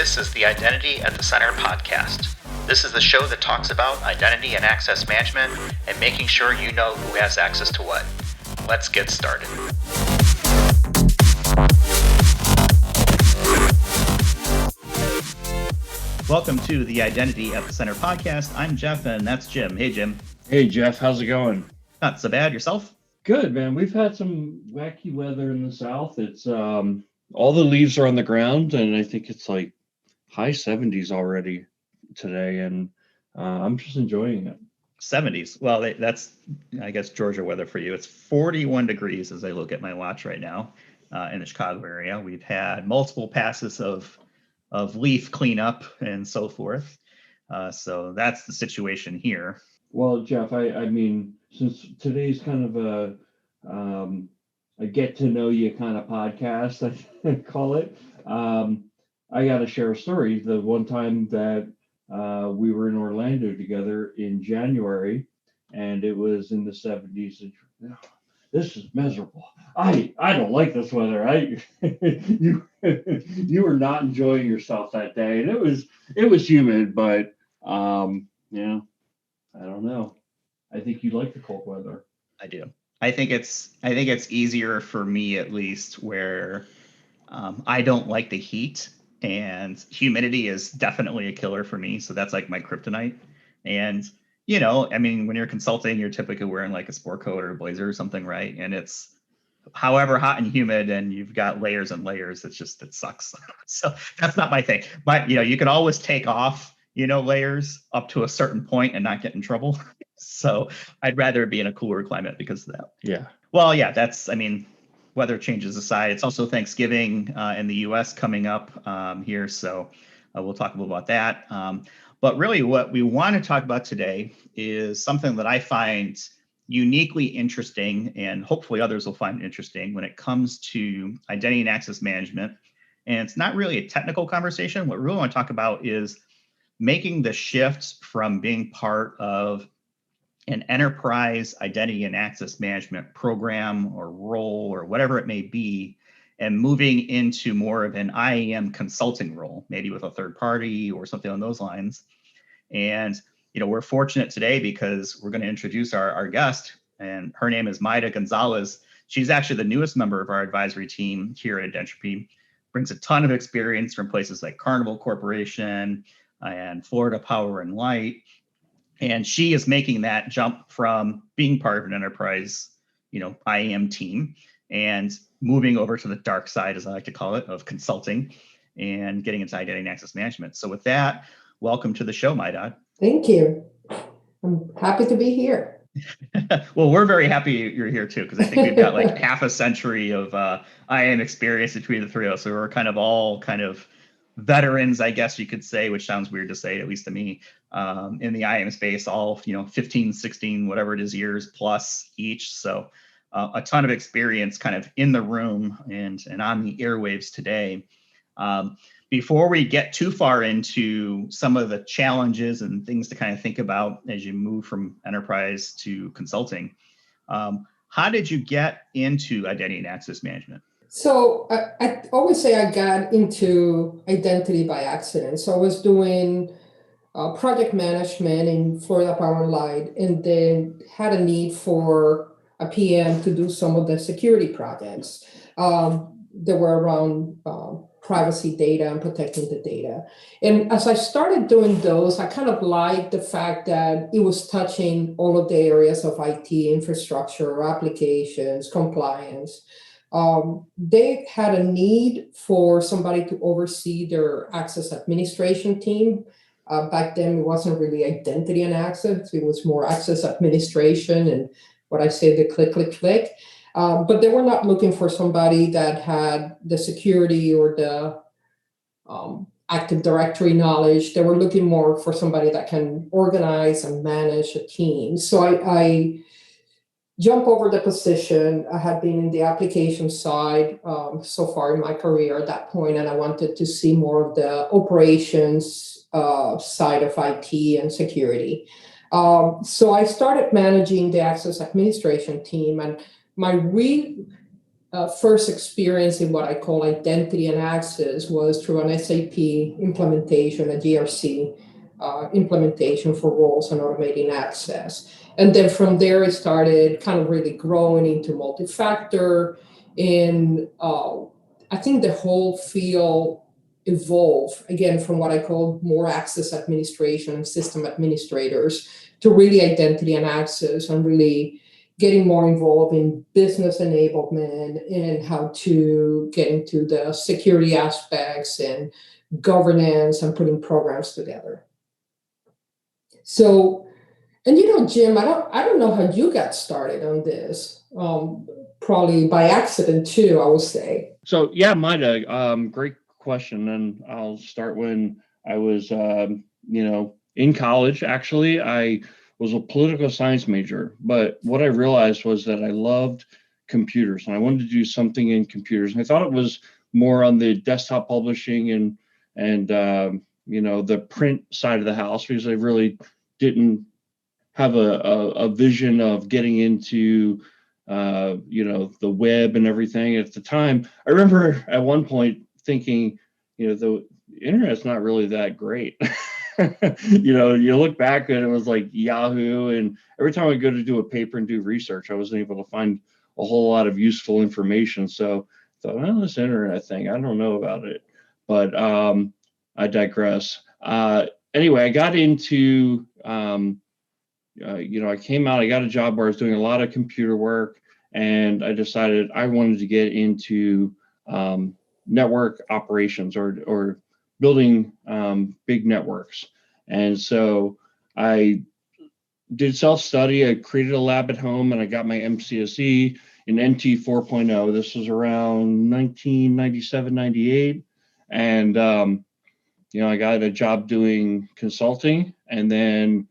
This is the Identity at the Center podcast. This is the show that talks about identity and access management and making sure you know who has access to what. Let's get started. Welcome to the Identity at the Center podcast. I'm Jeff, and that's Jim. Hey, Jim. Hey, Jeff. How's it going? Not so bad. Yourself? Good, man. We've had some wacky weather in the South. It's all the leaves are on the ground, and I think it's like high 70s already today, and I'm just enjoying it. 70s. Well, that's, I guess, Georgia weather for you. It's 41 degrees as I look at my watch right now in the Chicago area. We've had multiple passes of leaf cleanup and so forth. So that's the situation here. Well, Jeff, I mean, since today's kind of a get to know you kind of podcast, I call it, I got to share a story. The one time that we were in Orlando together in January, and it was in the 70s. And, this is miserable. I don't like this weather. You were not enjoying yourself that day, and it was humid, but yeah, I don't know. I think you like the cold weather. I do. I think it's easier for me, at least, where I don't like the heat, and humidity is definitely a killer for me. So that's like my kryptonite. And you know, I mean, when you're consulting, you're typically wearing like a sport coat or a blazer or something, right? And it's however hot and humid, and you've got layers and layers. It sucks. So that's not my thing. But you can always take off layers up to a certain point and not get in trouble. So I'd rather be in a cooler climate because of that. Yeah. Well, yeah, weather changes aside. It's also Thanksgiving in the U.S. coming up here. So we'll talk a little about that. But really what we want to talk about today is something that I find uniquely interesting, and hopefully others will find interesting when it comes to identity and access management. And it's not really a technical conversation. What we really want to talk about is making the shift from being part of an enterprise identity and access management program or role or whatever it may be, and moving into more of an IAM consulting role, maybe with a third party or something on those lines. And we're fortunate today because we're going to introduce our guest, and her name is Mayda Gonzalez. She's actually the newest member of our advisory team here at Identropy, brings a ton of experience from places like Carnival Corporation and Florida Power and Light. And she is making that jump from being part of an enterprise, IAM team, and moving over to the dark side, as I like to call it, of consulting and getting into identity and access management. So with that, welcome to the show, Mayda. Thank you. I'm happy to be here. Well, we're very happy you're here too, because I think we've got like half a century of IAM experience between the three of us. So we're all veterans, I guess you could say, which sounds weird to say, at least to me, in the IAM space, all 15, 16, whatever it is, years plus each. So a ton of experience kind of in the room and on the airwaves today. Before we get too far into some of the challenges and things to kind of think about as you move from enterprise to consulting, how did you get into identity and access management? So I always say I got into identity by accident. So I was doing project management in Florida Power and Light, and then had a need for a PM to do some of the security projects that were around privacy data and protecting the data. And as I started doing those, I kind of liked the fact that it was touching all of the areas of IT, infrastructure, applications, compliance. They had a need for somebody to oversee their access administration team. Back then, it wasn't really identity and access. It was more access administration and what I say, the click, click, click. But they were not looking for somebody that had the security or the Active Directory knowledge. They were looking more for somebody that can organize and manage a team. So I jump over the position. I had been in the application side so far in my career at that point, and I wanted to see more of the operations side of IT and security. So I started managing the access administration team, and my first experience in what I call identity and access was through an SAP implementation, a GRC implementation for roles and automating access. And then from there, it started kind of really growing into multi-factor. And I think the whole field evolved, again, from what I call more access administration and system administrators to really identity and access, and really getting more involved in business enablement and how to get into the security aspects and governance and putting programs together. So, and Jim, I don't know how you got started on this. Probably by accident too, I would say. So yeah, Mayda, great question. And I'll start when I was, in college. Actually, I was a political science major, but what I realized was that I loved computers and I wanted to do something in computers. And I thought it was more on the desktop publishing and the print side of the house, because I really didn't have a vision of getting into the web and everything at the time. I remember at one point thinking, the internet's not really that great. You look back and it was like Yahoo, and every time I go to do a paper and do research, I wasn't able to find a whole lot of useful information. So I thought, well, this internet thing, I don't know about it, but I digress. Anyway, I got into, I came out, I got a job where I was doing a lot of computer work, and I decided I wanted to get into network operations or building big networks. And so I did self-study. I created a lab at home, and I got my MCSE in NT 4.0. This was around 1997, 98. And, I got a job doing consulting, and then,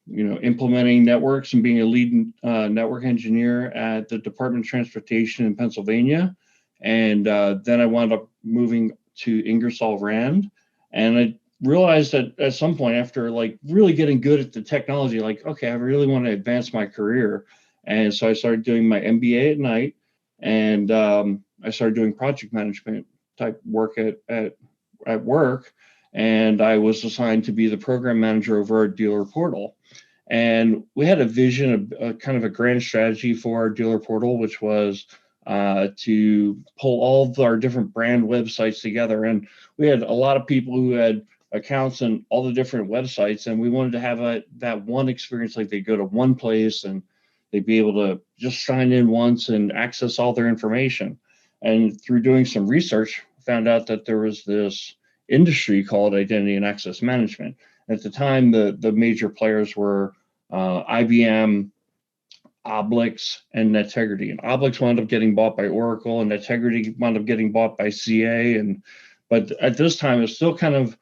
implementing networks and being a lead network engineer at the Department of Transportation in Pennsylvania. And then I wound up moving to Ingersoll Rand. And I realized that at some point, after like really getting good at the technology, like, okay, I really want to advance my career. And so I started doing my MBA at night, and I started doing project management type work at work. And I was assigned to be the program manager over our dealer portal. And we had a vision, of kind of a grand strategy for our dealer portal, which was to pull all of our different brand websites together. And we had a lot of people who had accounts in all the different websites, and we wanted to have that one experience, like they go to one place and they'd be able to just sign in once and access all their information. And through doing some research, found out that there was this industry called identity and access management. At the time, the major players were IBM, Oblix, and Netegrity. And Oblix wound up getting bought by Oracle, and Netegrity wound up getting bought by CA. But at this time, it's still kind of,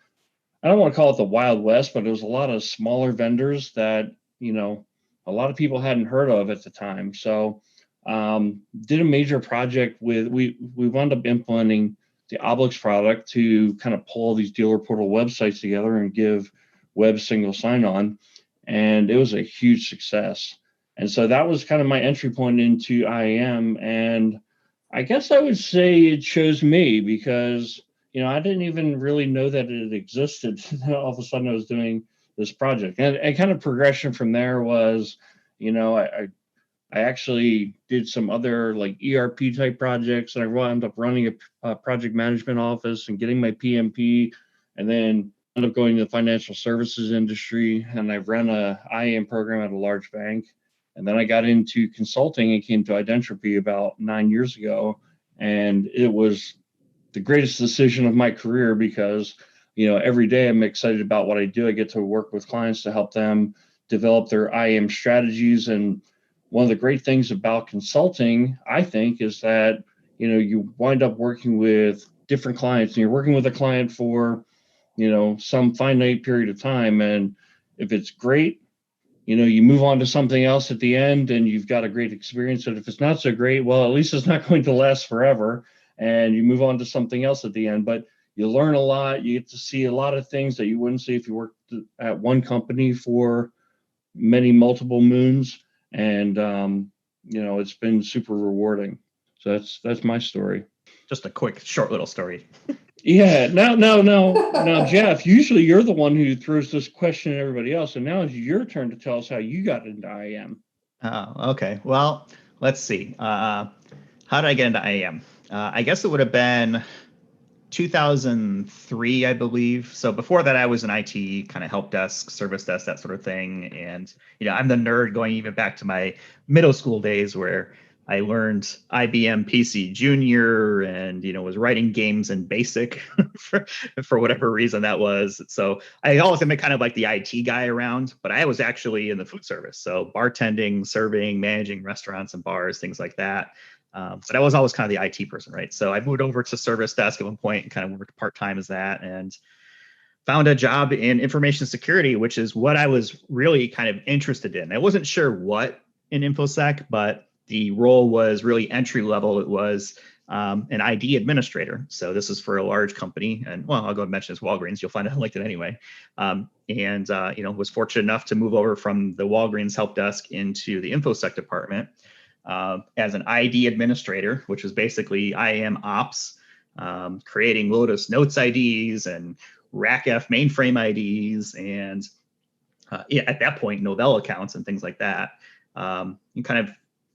I don't want to call it the Wild West, but it was a lot of smaller vendors that, a lot of people hadn't heard of at the time. So did a major project we wound up implementing the Oblix product to kind of pull these dealer portal websites together and give web single sign-on. And it was a huge success. And so that was kind of my entry point into IAM. And I guess I would say it chose me, because, I didn't even really know that it existed. All of a sudden I was doing this project. And kind of progression from there was, I actually did some other like ERP type projects, and I wound up running a project management office and getting my PMP, and then ended up going to the financial services industry, and I ran a IAM program at a large bank. And then I got into consulting and came to Identropy about 9 years ago. And it was the greatest decision of my career, because, every day I'm excited about what I do. I get to work with clients to help them develop their IAM strategies. And one of the great things about consulting, I think, is that, you wind up working with different clients, and you're working with a client for, some finite period of time. And if it's great, you move on to something else at the end, and you've got a great experience. And if it's not so great, well, at least it's not going to last forever, and you move on to something else at the end. But you learn a lot. You get to see a lot of things that you wouldn't see if you worked at one company for multiple moons. And, it's been super rewarding. So that's my story. Just a quick, short little story. Yeah, no, Jeff, usually you're the one who throws this question at everybody else. And now it's your turn to tell us how you got into IAM. Oh, okay. Well, let's see. How did I get into IAM? I guess it would have been 2003, I believe. So before that, I was in IT, kind of help desk, service desk, that sort of thing. And, I'm the nerd going even back to my middle school days where I learned IBM PC Junior and, was writing games in BASIC for whatever reason that was. So I always been kind of like the IT guy around, but I was actually in the food service. So bartending, serving, managing restaurants and bars, things like that. But I was always kind of the IT person, right? So I moved over to service desk at one point and kind of worked part-time as that and found a job in information security, which is what I was really kind of interested in. I wasn't sure what in InfoSec, but the role was really entry level. It was an ID administrator. So this is for a large company. And well, I'll go and mention it's Walgreens. You'll find it on LinkedIn anyway. Was fortunate enough to move over from the Walgreens help desk into the InfoSec department. As an ID administrator, which was basically IAM ops, creating Lotus Notes IDs and RACF mainframe IDs, and at that point, Novell accounts and things like that. And kind of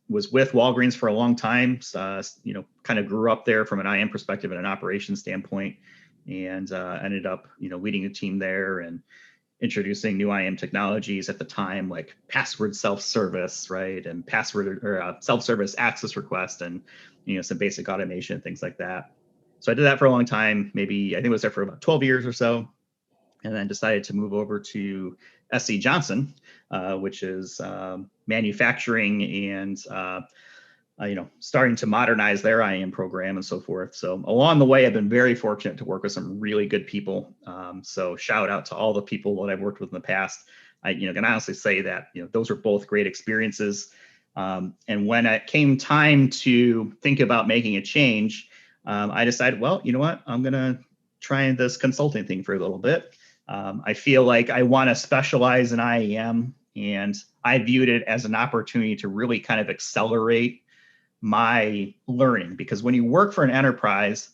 was with Walgreens for a long time. Kind of grew up there from an IAM perspective and an operations standpoint, and ended up, leading a team there and introducing new IAM technologies at the time, like password self-service, right? And password or self-service access request and, some basic automation, things like that. So I did that for a long time, maybe I think I was there for about 12 years or so, and then decided to move over to SC Johnson, which is manufacturing and, starting to modernize their IAM program and so forth. So along the way, I've been very fortunate to work with some really good people. So shout out to all the people that I've worked with in the past. I, can honestly say that, those were both great experiences. And when it came time to think about making a change, I decided, well, you know what, I'm going to try this consulting thing for a little bit. I feel like I want to specialize in IAM, and I viewed it as an opportunity to really kind of accelerate my learning, because when you work for an enterprise,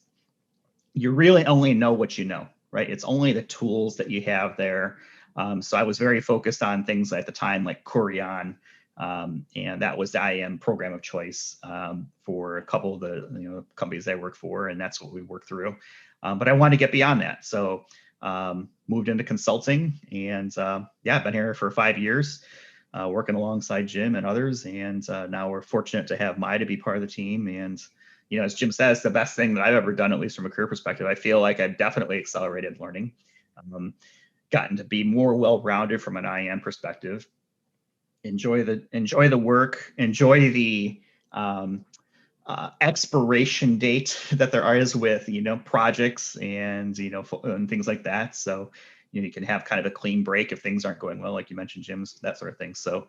you really only know what you know, right? It's only the tools that you have there. So I was very focused on things at the time like Corian, and that was the IAM program of choice for a couple of the companies I work for, and that's what we worked through. But I wanted to get beyond that, so moved into consulting, and I've been here for 5 years. Working alongside Jim and others. And now we're fortunate to have Mayda be part of the team. And, as Jim says, the best thing that I've ever done, at least from a career perspective, I feel like I've definitely accelerated learning, gotten to be more well-rounded from an IAM perspective, enjoy the work, enjoy the expiration date that there is with, projects and, and things like that. So, you can have kind of a clean break if things aren't going well, like you mentioned, Jim's, that sort of thing. So,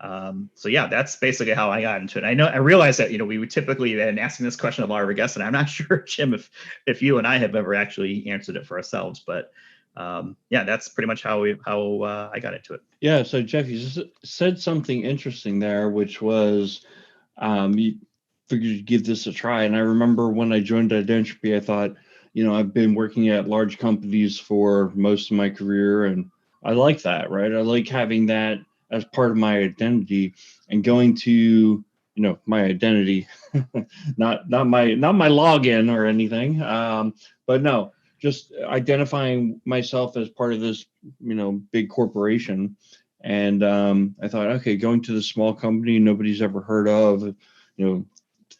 that's basically how I got into it. I realize that, we would typically been asking this question of all our guests, and I'm not sure, Jim, if you and I have ever actually answered it for ourselves, but that's pretty much how I got into it. Yeah. So Jeff, you said something interesting there, which was, you figured you'd give this a try. And I remember when I joined Identropy, I thought, I've been working at large companies for most of my career, and I like that, right? I like having that as part of my identity, and going to, my identity, not my login or anything, but no, just identifying myself as part of this, big corporation. And I thought, okay, going to the small company nobody's ever heard of,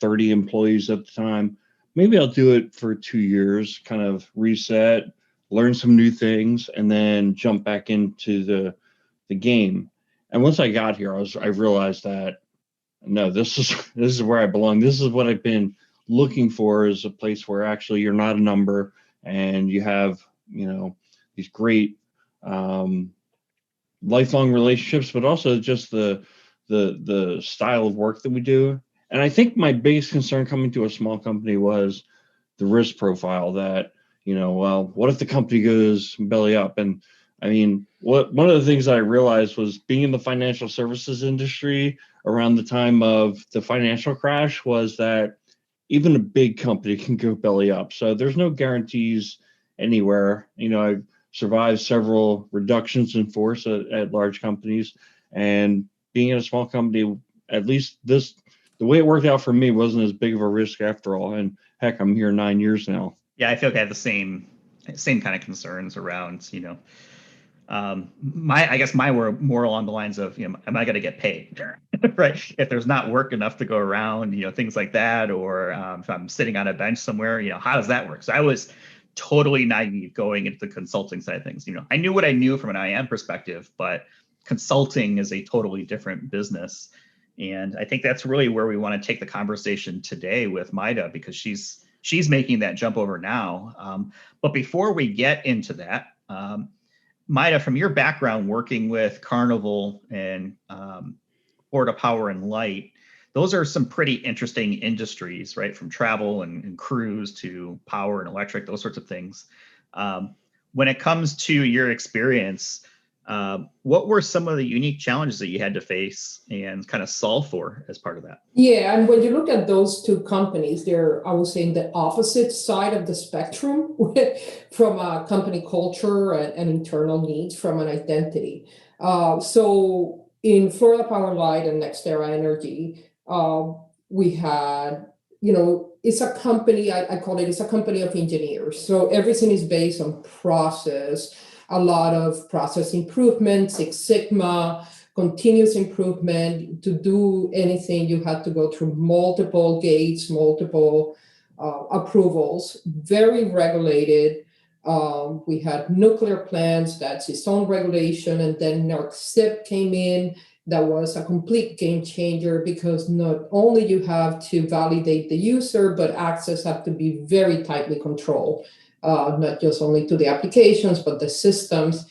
30 employees at the time. Maybe I'll do it for 2 years, kind of reset, learn some new things, and then jump back into the game. And once I got here, I realized that no, this is where I belong. This is what I've been looking for, is a place where actually you're not a number, and you have these great lifelong relationships, but also just the style of work that we do. And I think my biggest concern coming to a small company was the risk profile, that, what if the company goes belly up? And I mean, one of the things that I realized was, being in the financial services industry around the time of the financial crash, was that even a big company can go belly up. So there's no guarantees anywhere. I've survived several reductions in force at large companies, and being in a small company, at least the way it worked out for me wasn't as big of a risk after all. And heck, I'm here 9 years now. Yeah, I feel like I have the same kind of concerns around, I guess my were more along the lines of, am I going to get paid, right? If there's not work enough to go around, things like that, or if I'm sitting on a bench somewhere, how does that work? So I was totally naive going into the consulting side of things. I knew what I knew from an IAM perspective, but consulting is a totally different business. And I think that's really where we want to take the conversation today with Mayda, because she's making that jump over now. But before we get into that, Mayda, from your background working with Carnival and Florida Power and Light, those are some pretty interesting industries, right? From travel and cruise to power and electric, those sorts of things. When it comes to your experience, what were some of the unique challenges that you had to face and kind of solve for as part of that? Yeah, and when you look at those two companies, they're, I would say, in the opposite side of the spectrum from a company culture and internal needs from an identity. So in Florida Power and Light and NextEra Energy, we had, it's a company, I call it, it's a company of engineers. So everything is based on process, a lot of process improvement, Six Sigma, continuous improvement. To do anything, you had to go through multiple gates, multiple approvals, very regulated. We had nuclear plants, that's its own regulation. And then NERC came in. That was a complete game changer, because not only you have to validate the user, but access have to be very tightly controlled. Not just only to the applications, but the systems,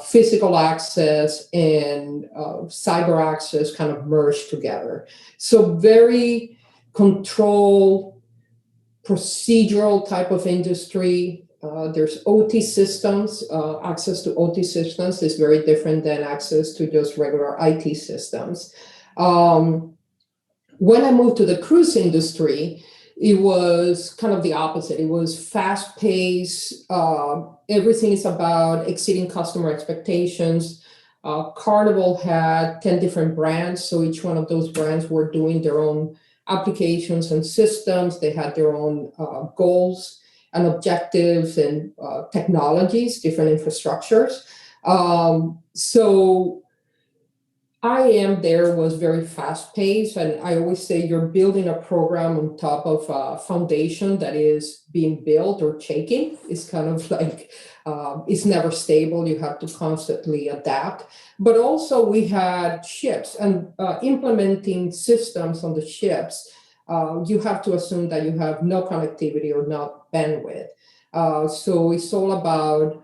physical access and cyber access kind of merged together. So very control, procedural type of industry. There's OT systems. Access to OT systems is very different than access to just regular IT systems. When I moved to the cruise industry, it was kind of the opposite. It was fast paced. Everything is about exceeding customer expectations. Carnival had 10 different brands. So each one of those brands were doing their own applications and systems. They had their own goals and objectives and technologies, different infrastructures. So IAM there was very fast paced, and I always say you're building a program on top of a foundation that is being built or shaking. It's kind of like it's never stable. You have to constantly adapt. But also we had ships and implementing systems on the ships. You have to assume that you have no connectivity or no bandwidth. So it's all about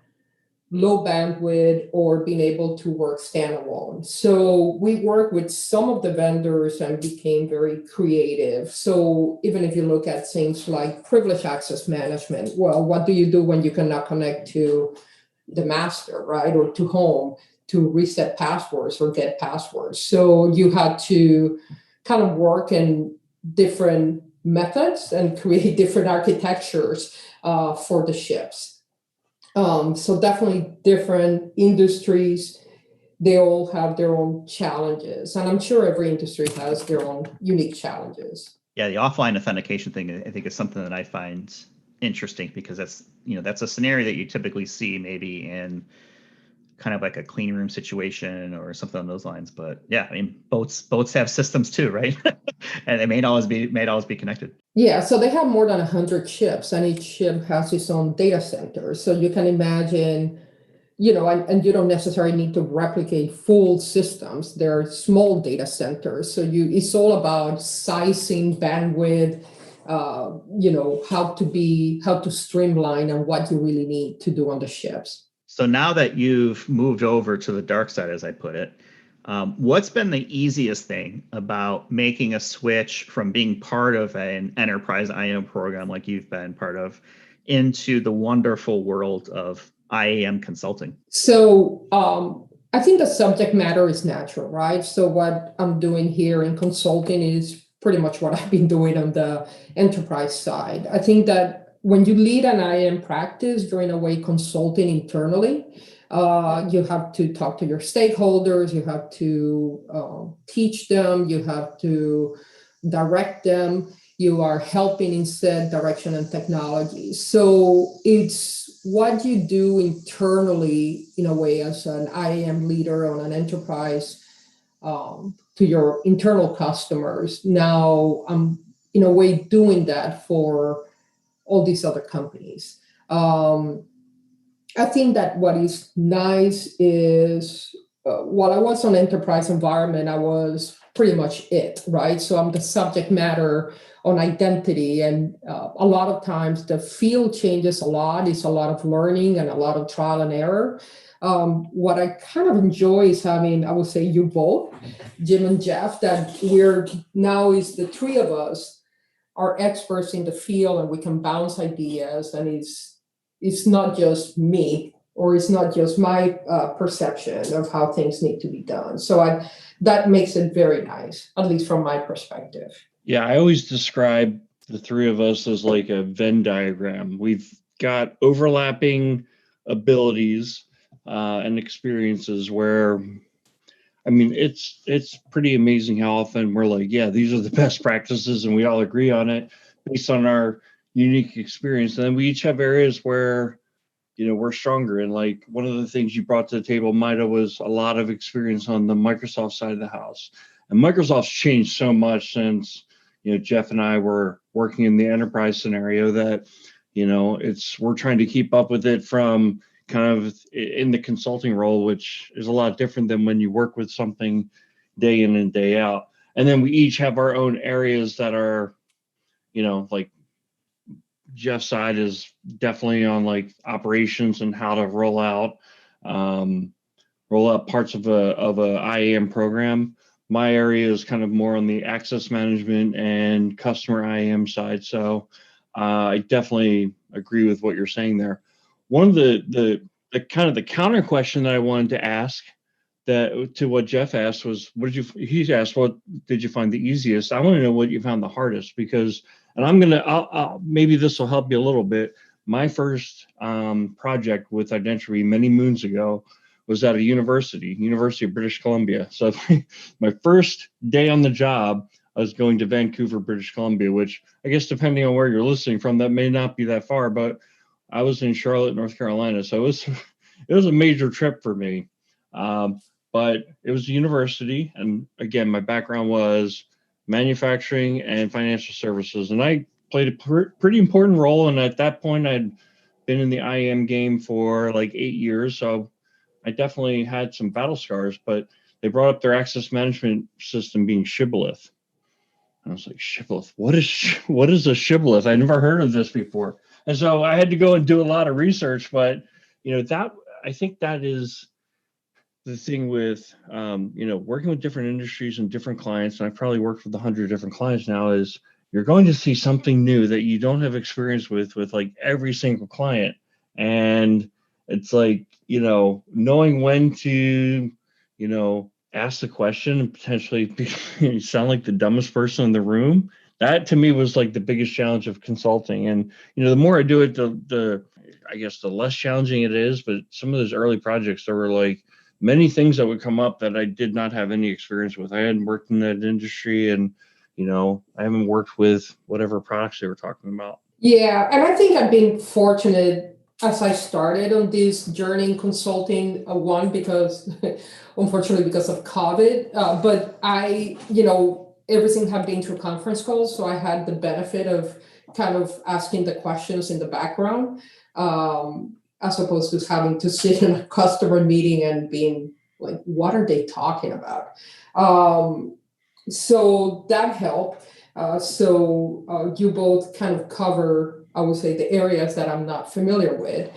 low bandwidth or being able to work standalone. So we work with some of the vendors and became very creative. So even if you look at things like privileged access management, well, what do you do when you cannot connect to the master, right? Or to home to reset passwords or get passwords. So you had to kind of work in different methods and create different architectures for the ships. So definitely different industries, they all have their own challenges. And I'm sure every industry has their own unique challenges. Yeah, the offline authentication thing, I think, is something that I find interesting, because that's a scenario that you typically see maybe in kind of like a clean room situation or something on those lines. But yeah, I mean, boats have systems too, right? And they may not always be connected. Yeah, so they have more than 100 ships, and each ship has its own data center. So you can imagine, and you don't necessarily need to replicate full systems. There are small data centers. So it's all about sizing, bandwidth, how to streamline and what you really need to do on the ships. So now that you've moved over to the dark side, as I put it, what's been the easiest thing about making a switch from being part of an enterprise IAM program like you've been part of into the wonderful world of IAM consulting? So I think the subject matter is natural, right? So what I'm doing here in consulting is pretty much what I've been doing on the enterprise side. I think that when you lead an IAM practice, you're in a way consulting internally. You have to talk to your stakeholders, you have to teach them, you have to direct them, you are helping in said direction and technology. So it's what you do internally in a way as an IAM leader on an enterprise to your internal customers. Now I'm in a way doing that for all these other companies. I think that what is nice is while I was on enterprise environment, I was pretty much it, right? So I'm the subject matter on identity. And a lot of times the field changes a lot. It's a lot of learning and a lot of trial and error. What I kind of enjoy is having, I would say you both, Jim and Jeff, that we're now is the three of us are experts in the field and we can bounce ideas, and it's not just me, or it's not just my perception of how things need to be done. So that makes it very nice, at least from my perspective. Yeah, I always describe the three of us as like a Venn diagram. We've got overlapping abilities and experiences where, I mean, it's pretty amazing how often we're like, yeah, these are the best practices, and we all agree on it based on our unique experience. And then we each have areas where, you know, we're stronger. And like one of the things you brought to the table, Mayda, was a lot of experience on the Microsoft side of the house. And Microsoft's changed so much since, you know, Jeff and I were working in the enterprise scenario that, you know, we're trying to keep up with it from kind of in the consulting role, which is a lot different than when you work with something day in and day out. And then we each have our own areas that are, you know, like Jeff's side is definitely on like operations and how to roll out parts of a IAM program. My area is kind of more on the access management and customer IAM side. So I definitely agree with what you're saying there. One of the kind of the counter question that I wanted to ask that to what Jeff asked was, he asked, what did you find the easiest? I want to know what you found the hardest, because, and I'll maybe this will help you a little bit. My first project with Identropy many moons ago was at a University of British Columbia. So my first day on the job, I was going to Vancouver, British Columbia, which I guess depending on where you're listening from, that may not be that far, but I was in Charlotte, North Carolina. So it was a major trip for me. But it was a university. And again, my background was manufacturing and financial services. And I played a pretty important role. And at that point, I'd been in the IAM game for like 8 years. So I definitely had some battle scars, but they brought up their access management system being shibboleth. And I was like, shibboleth, what is a shibboleth? I never heard of this before. And so I had to go and do a lot of research, but you know, I think that is the thing with, you know, working with different industries and different clients, and I've probably worked with 100 different clients now, is you're going to see something new that you don't have experience with like every single client. And it's like, you know, knowing when to, you know, ask the question and potentially sound like the dumbest person in the room. That to me was like the biggest challenge of consulting. And, you know, the more I do it, I guess the less challenging it is. But some of those early projects, there were like many things that would come up that I did not have any experience with. I hadn't worked in that industry, and, you know, I haven't worked with whatever products they were talking about. Yeah, and I think I've been fortunate as I started on this journey in consulting, one, because unfortunately because of COVID, but you know, everything had been through conference calls. So I had the benefit of kind of asking the questions in the background, as opposed to having to sit in a customer meeting and being like, what are they talking about? So that helped. So you both kind of cover, I would say, the areas that I'm not familiar with.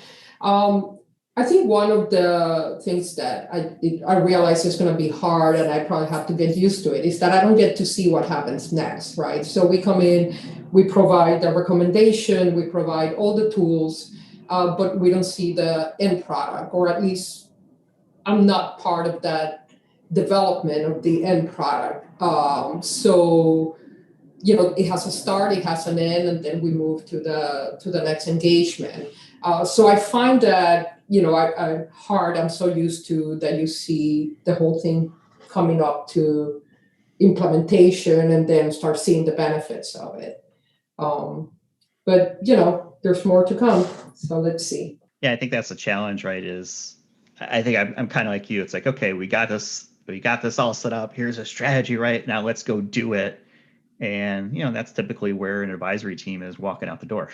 I think one of the things that I realize is going to be hard, and I probably have to get used to it, is that I don't get to see what happens next, right? So we come in, we provide the recommendation, we provide all the tools, but we don't see the end product, or at least I'm not part of that development of the end product. So it has a start, it has an end, and then we move to the next engagement. So I find that, I'm so used to that you see the whole thing coming up to implementation and then start seeing the benefits of it. But there's more to come. So let's see. Yeah, I think that's the challenge, right? I think I'm kind of like you. It's like, okay, we got this all set up. Here's a strategy, right? Now let's go do it. And that's typically where an advisory team is walking out the door,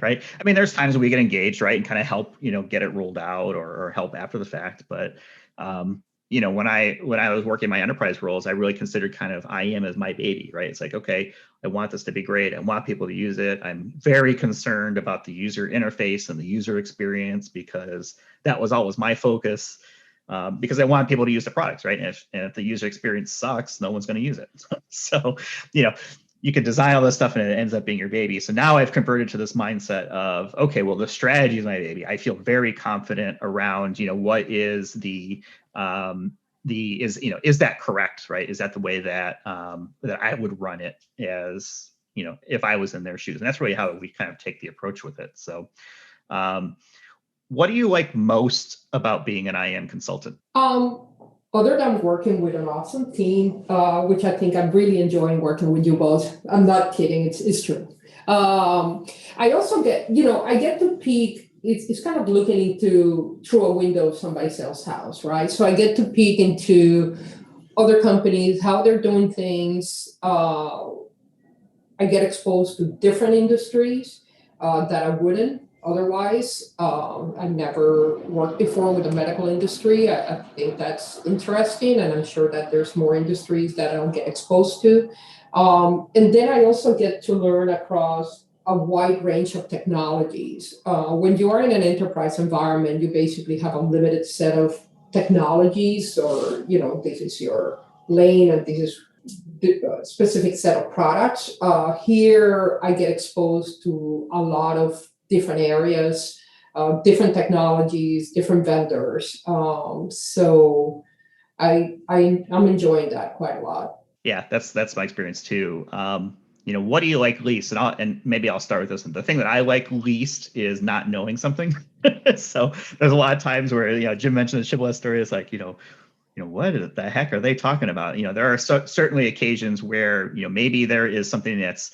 right? I mean, there's times we get engaged, right, and kind of help, get it rolled out or help after the fact. But when I was working my enterprise roles, I really considered kind of IAM as my baby, right? It's like, okay, I want this to be great. I want people to use it. I'm very concerned about the user interface and the user experience because that was always my focus. Because I want people to use the products, right? And if the user experience sucks, no one's going to use it. So, you can design all this stuff and it ends up being your baby. So now I've converted to this mindset of, okay, well, the strategy is my baby. I feel very confident around, what is is that correct, right? Is that the way that that I would run it as, if I was in their shoes? And that's really how we kind of take the approach with it. So, what do you like most about being an IAM consultant? Other than working with an awesome team, which I think I'm really enjoying working with you both. I'm not kidding. It's true. I also get, I get to peek. It's kind of looking through a window of somebody else's house, right? So I get to peek into other companies, how they're doing things. I get exposed to different industries that I wouldn't otherwise. I've never worked before with the medical industry. I think that's interesting, and I'm sure that there's more industries that I don't get exposed to. And then I also get to learn across a wide range of technologies. When you are in an enterprise environment, you basically have a limited set of technologies, or this is your lane, and this is a specific set of products. Here, I get exposed to a lot of different areas, different technologies, different vendors. So I'm enjoying that quite a lot. Yeah, that's my experience too. What do you like least? And maybe I'll start with this one. The thing that I like least is not knowing something. So there's a lot of times where, Jim mentioned the shibboleth story. It's like, what the heck are they talking about? There are certainly occasions where, maybe there is something that's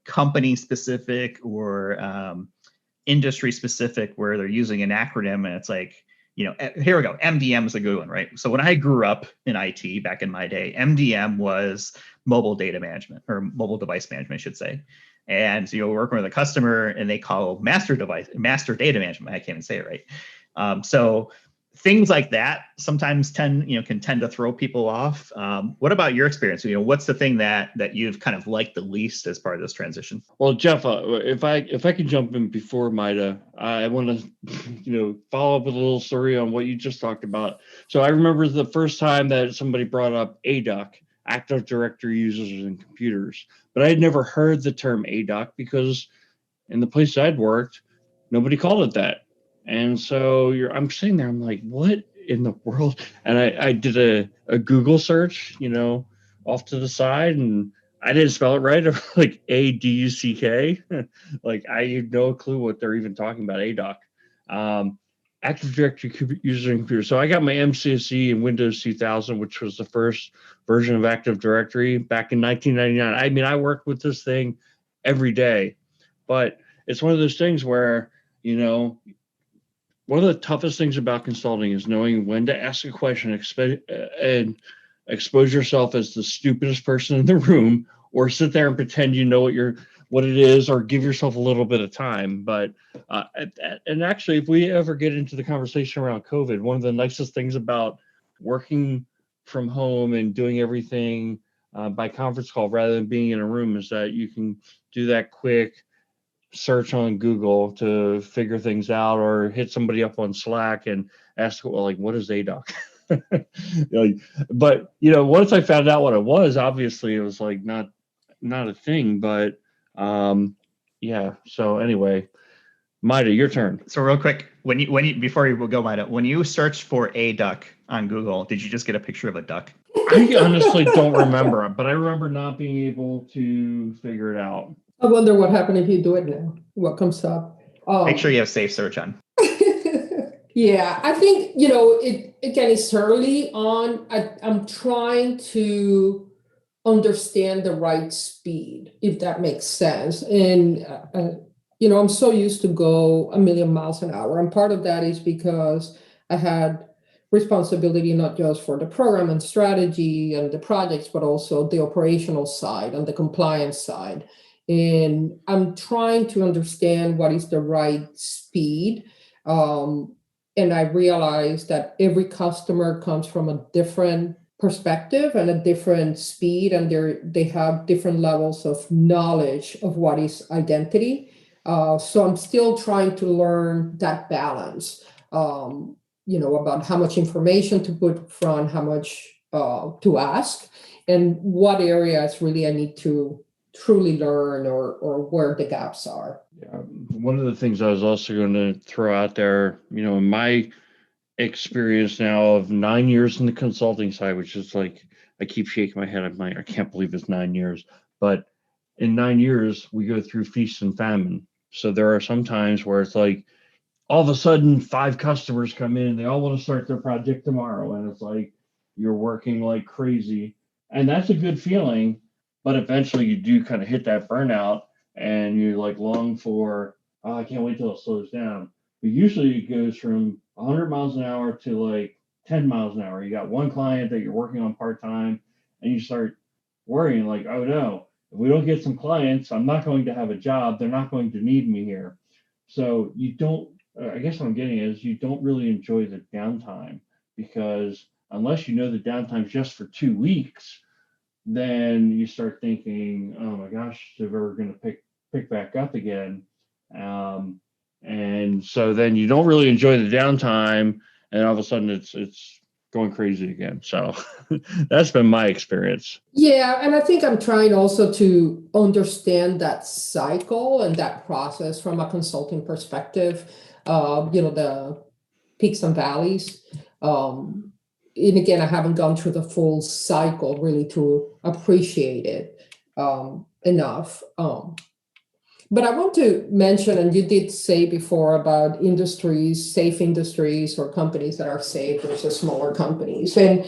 company specific or industry specific where they're using an acronym, and it's like, here we go. MDM is a good one, right? So when I grew up in IT back in my day, MDM was mobile data management, or mobile device management, I should say. And so you're working with a customer and they call master data management. I can't even say it right. So things like that sometimes can tend to throw people off. What about your experience? What's the thing that you've kind of liked the least as part of this transition? Well, Jeff, if I can jump in before Mayda, I want to follow up with a little story on what you just talked about. So I remember the first time that somebody brought up ADOC, Active Directory Users and Computers, but I had never heard the term ADOC because in the place I'd worked, nobody called it that. And so I'm sitting there, I'm like, what in the world? And I did a Google search, off to the side, and I didn't spell it right. Like ADUCK. Like I had no clue what they're even talking about, ADOC. Active Directory User and Computer. So I got my MCSE in Windows 2000, which was the first version of Active Directory back in 1999. I mean, I worked with this thing every day, but it's one of those things where, one of the toughest things about consulting is knowing when to ask a question and expose yourself as the stupidest person in the room, or sit there and pretend you know what it is, or give yourself a little bit of time. But and actually, if we ever get into the conversation around COVID, one of the nicest things about working from home and doing everything by conference call rather than being in a room is that you can do that quick search on Google to figure things out, or hit somebody up on Slack and ask, well, like, what is ADOC? But once I found out what it was, obviously it was like not a thing. But yeah. So anyway, Mayda, your turn. So real quick, when you before you go, Mayda, when you search for ADOC on Google, did you just get a picture of a duck? I honestly don't remember, but I remember not being able to figure it out. I wonder what happened if you do it now. What comes up? Make sure you have safe search on. Yeah, I think, it again, it's early on. I'm trying to understand the right speed, if that makes sense. And, I'm so used to go a million miles an hour. And part of that is because I had responsibility not just for the program and strategy and the projects, but also the operational side and the compliance side. And I'm trying to understand what is the right speed. And I realize that every customer comes from a different perspective and a different speed, and they have different levels of knowledge of what is identity. So I'm still trying to learn that balance, about how much information to put front, how much to ask, and what areas really I need to truly learn, or where the gaps are. Yeah. One of the things I was also going to throw out there, in my experience now of 9 years in the consulting side, which is like, I keep shaking my head. I'm like, I can't believe it's 9 years. But in 9 years, we go through feast and famine. So there are some times where it's like, all of a sudden 5 customers come in, they all want to start their project tomorrow. And it's like, you're working like crazy. And that's a good feeling. But eventually you do kind of hit that burnout, and you like long for, oh, I can't wait till it slows down. But usually it goes from 100 miles an hour to like 10 miles an hour. You got one client that you're working on part-time, and you start worrying like, oh no, if we don't get some clients, I'm not going to have a job. They're not going to need me here. So I guess what I'm getting is you don't really enjoy the downtime, because unless you know the downtime's just for 2 weeks, then you start thinking, oh my gosh, if we're going to pick back up again. And so then you don't really enjoy the downtime, and all of a sudden it's going crazy again. So that's been my experience. Yeah, and I think I'm trying also to understand that cycle and that process from a consulting perspective, the peaks and valleys. And again, I haven't gone through the full cycle really to appreciate it enough. But I want to mention, and you did say before about industries, safe industries, or companies that are safe versus smaller companies. And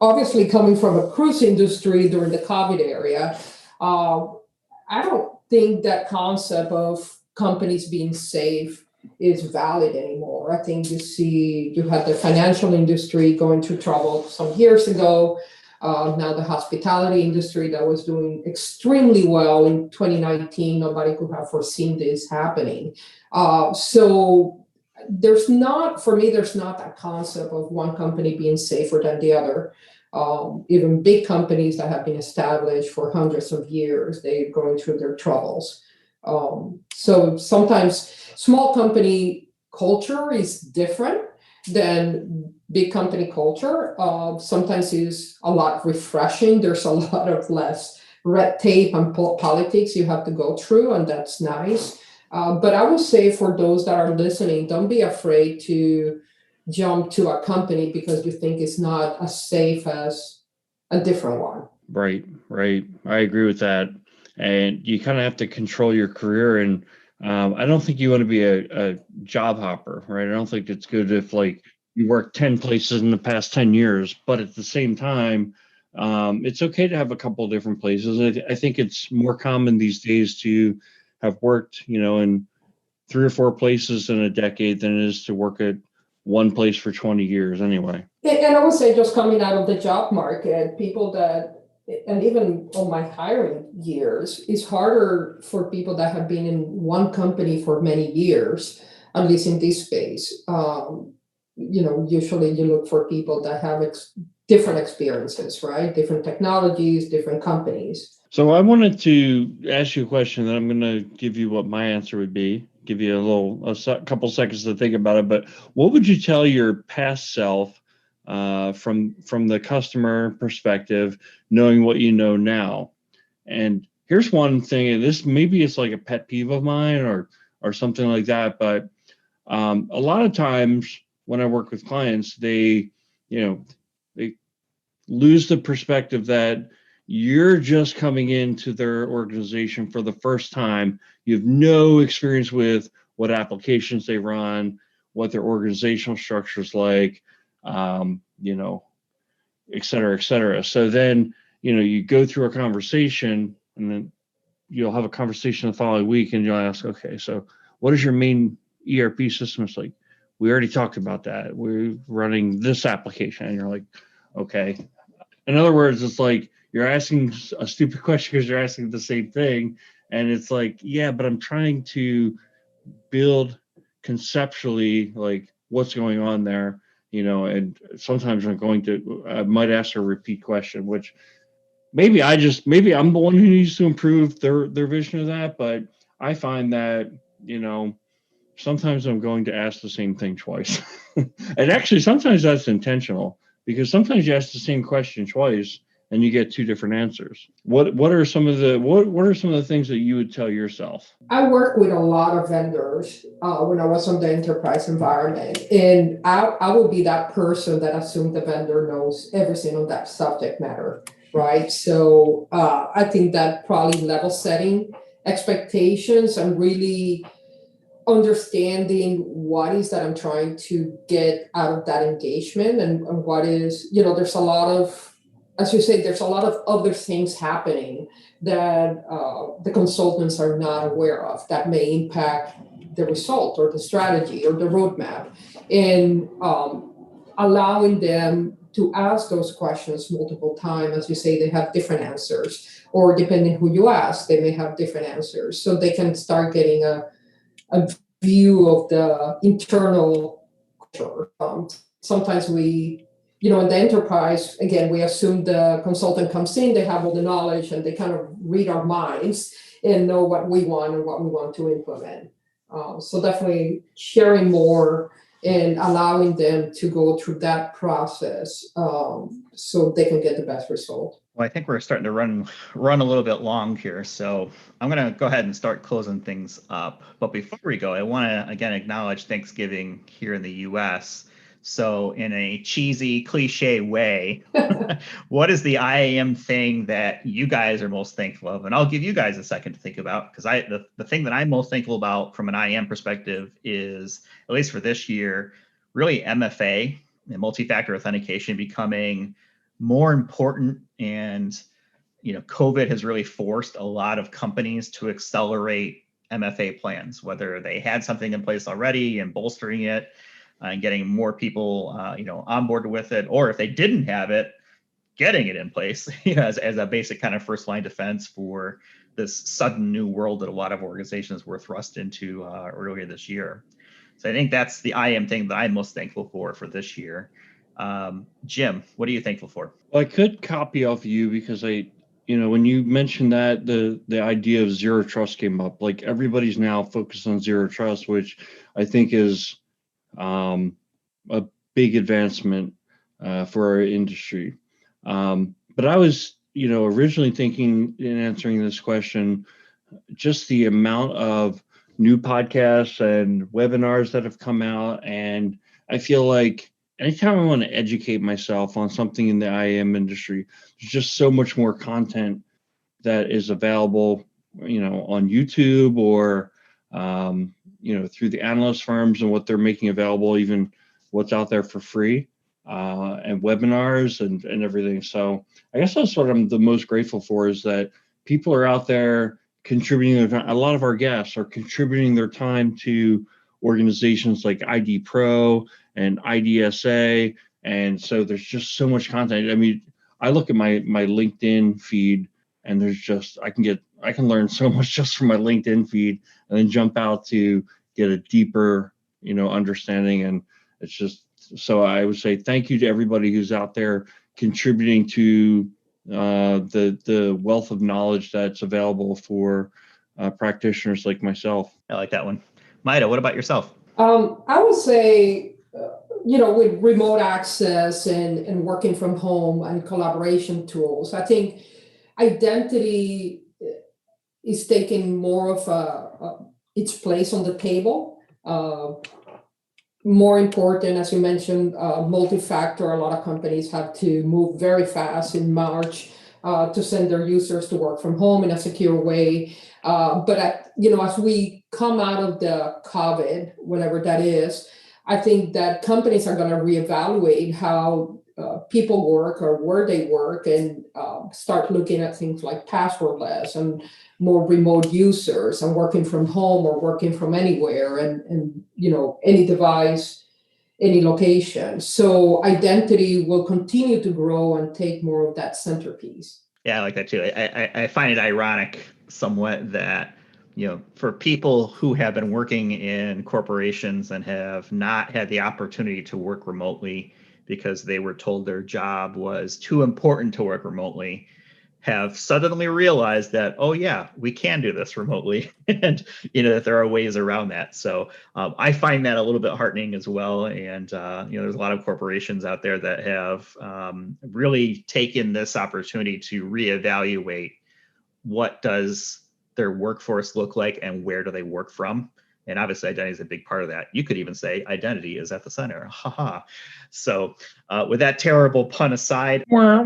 obviously, coming from a cruise industry during the COVID area, I don't think that concept of companies being safe is valid anymore. I think you had the financial industry going through trouble some years ago. Now the hospitality industry that was doing extremely well in 2019, nobody could have foreseen this happening. So there's not that concept of one company being safer than the other. Even big companies that have been established for hundreds of years, they're going through their troubles. So sometimes small company culture is different than big company culture. Sometimes is a lot refreshing. There's a lot of less red tape and politics you have to go through, and that's nice. But I would say for those that are listening, don't be afraid to jump to a company because you think it's not as safe as a different one. Right. I agree with that. And you kind of have to control your career. And I don't think you want to be a job hopper, right? I don't think it's good if like you work 10 places in the past 10 years, but at the same time, it's okay to have a couple of different places. I think it's more common these days to have worked, in 3 or 4 places in a decade than it is to work at one place for 20 years anyway. And I would say just coming out of the job market, and even on my hiring years, it's harder for people that have been in one company for many years, at least in this space. Usually you look for people that have different experiences, right? Different technologies, different companies. So I wanted to ask you a question, then I'm going to give you what my answer would be, give you a couple seconds to think about it. But what would you tell your past self from the customer perspective, knowing what you know now? And here's one thing, and this maybe it's like a pet peeve of mine or something like that. But a lot of times when I work with clients, they lose the perspective that you're just coming into their organization for the first time. You have no experience with what applications they run, what their organizational structure is like, et cetera, et cetera. So then, you go through a conversation, and then you'll have a conversation the following week, and you'll ask, okay, so what is your main ERP system? It's like, we already talked about that. We're running this application. And you're like, okay. In other words, it's like you're asking a stupid question because you're asking the same thing. And it's like, yeah, but I'm trying to build conceptually like what's going on there, and sometimes I might ask a repeat question, which maybe I'm the one who needs to improve their vision of that. But I find that, sometimes I'm going to ask the same thing twice. And actually, sometimes that's intentional, because sometimes you ask the same question twice and you get two different answers. What are some of the things that you would tell yourself? I work with a lot of vendors when I was on the enterprise environment, and I would be that person that assumed the vendor knows everything on that subject matter, right? So I think that probably level setting expectations and really understanding what is that I'm trying to get out of that engagement, and what is, there's a lot of, as you say, there's a lot of other things happening that the consultants are not aware of that may impact the result or the strategy or the roadmap, and allowing them to ask those questions multiple times. As you say, they have different answers, or depending who you ask, they may have different answers, so they can start getting a view of the internal culture. Sometimes we, in the enterprise, again, we assume the consultant comes in, they have all the knowledge, and they kind of read our minds and know what we want and what we want to implement. So definitely sharing more and allowing them to go through that process so they can get the best result. Well, I think we're starting to run a little bit long here, so I'm going to go ahead and start closing things up. But before we go, I want to again acknowledge Thanksgiving here in the U.S. So in a cheesy, cliche way, what is the IAM thing that you guys are most thankful of? And I'll give you guys a second to think about, because the thing that I'm most thankful about from an IAM perspective is, at least for this year, really MFA and multi-factor authentication becoming more important. And COVID has really forced a lot of companies to accelerate MFA plans, whether they had something in place already and bolstering it and getting more people on board with it, or if they didn't have it, getting it in place as a basic kind of first line defense for this sudden new world that a lot of organizations were thrust into earlier this year. So I think that's the IAM thing that I'm most thankful for this year. Jim, what are you thankful for? Well, I could copy off you, because when you mentioned that, the idea of zero trust came up. Like, everybody's now focused on zero trust, which I think is a big advancement for our industry. But I was, originally thinking, in answering this question, just the amount of new podcasts and webinars that have come out. And I feel like anytime I want to educate myself on something in the IAM industry, there's just so much more content that is available, on YouTube, or, through the analyst firms and what they're making available, even what's out there for free, and webinars and everything. So I guess that's what I'm the most grateful for, is that people are out there contributing. A lot of our guests are contributing their time to organizations like ID Pro and IDSA. And so there's just so much content. I mean, I look at my LinkedIn feed, and there's just, I can learn so much just from my LinkedIn feed, and then jump out to get a deeper, understanding. And it's just, so I would say thank you to everybody who's out there contributing to the wealth of knowledge that's available for practitioners like myself. I like that one. Mayda, what about yourself? I would say, with remote access and working from home and collaboration tools, I think identity is taking more of its place on the table. more important, as you mentioned, multi-factor. A lot of companies have to move very fast in March to send their users to work from home in a secure way. As we come out of the COVID, whenever that is, I think that companies are going to reevaluate how people work or where they work, and start looking at things like passwordless and more remote users and working from home or working from anywhere, and any device, any location. So identity will continue to grow and take more of that centerpiece. Yeah, I like that too. I find it ironic somewhat that, for people who have been working in corporations and have not had the opportunity to work remotely because they were told their job was too important to work remotely, have suddenly realized that, oh yeah, we can do this remotely, and that there are ways around that. So I find that a little bit heartening as well. And there's a lot of corporations out there that have really taken this opportunity to reevaluate what does their workforce look like and where do they work from. And obviously identity is a big part of that. You could even say identity is at the center. Haha. So with that terrible pun aside, with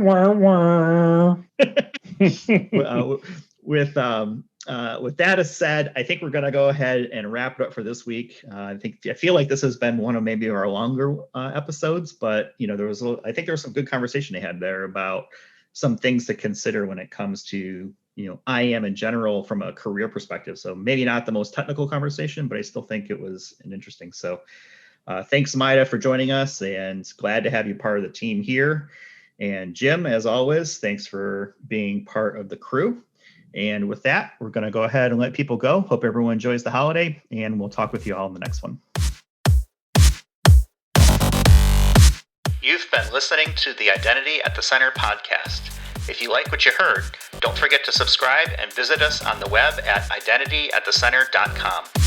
that said, I think we're going to go ahead and wrap it up for this week. I feel like this has been one of maybe our longer episodes, but I think there was some good conversation they had there about some things to consider when it comes to IAM in general from a career perspective. So maybe not the most technical conversation, but I still think it was an interesting. So thanks, Mayda, for joining us, and glad to have you part of the team here. And Jim, as always, thanks for being part of the crew. And with that, we're going to go ahead and let people go. Hope everyone enjoys the holiday, and we'll talk with you all in the next one. You've been listening to the Identity at the Center podcast. If you like what you heard, don't forget to subscribe and visit us on the web at identityatthecenter.com.